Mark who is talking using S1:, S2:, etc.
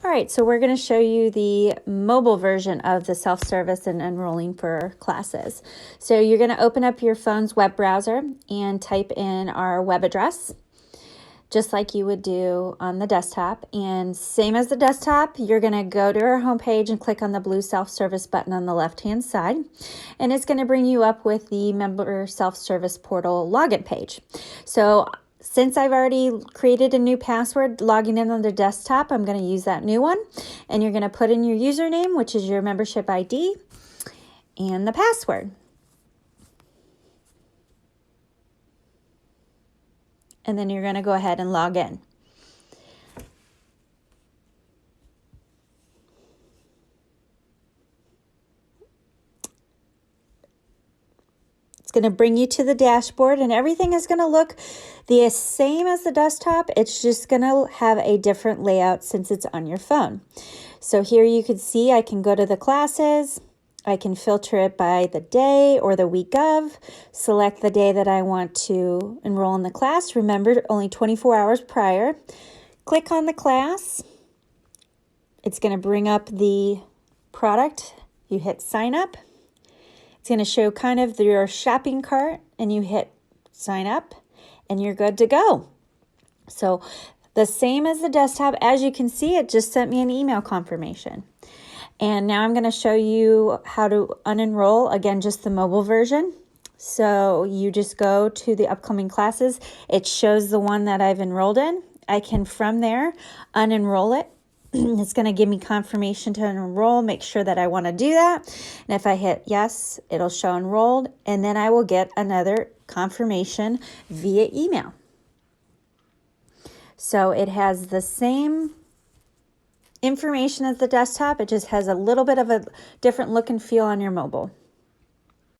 S1: All right, so we're going to show you the mobile version of the self-service and enrolling for classes. So you're going to open up your phone's web browser and type in our web address, just like you would do on the desktop. And same as the desktop, you're going to go to our homepage and click on the blue self-service button on the left-hand side. And it's going to bring you up with the member self-service portal login page. So since I've already created a new password logging in on the desktop, I'm going to use that new one. And you're going to put in your username, which is your membership ID, and the password. And then you're going to go ahead and log in. It's going to bring you to the dashboard, and everything is going to look the same as the desktop. It's just going to have a different layout since it's on your phone. So here you can see I can go to the classes. I can filter it by the day or the week of, select the day that I want to enroll in the class. Remember, only 24 hours prior. Click on the class. It's going to bring up the product. You hit sign up. It's going to show kind of your shopping cart, and you hit sign up and you're good to go. So the same as the desktop, as you can see, it just sent me an email confirmation. And now I'm going to show you how to unenroll, again, just the mobile version. So you just go to the upcoming classes. It shows the one that I've enrolled in. I can, from there, unenroll it. It's going to give me confirmation to enroll, make sure that I want to do that. And if I hit yes, it'll show enrolled, and then I will get another confirmation via email. So it has the same information as the desktop. It just has a little bit of a different look and feel on your mobile.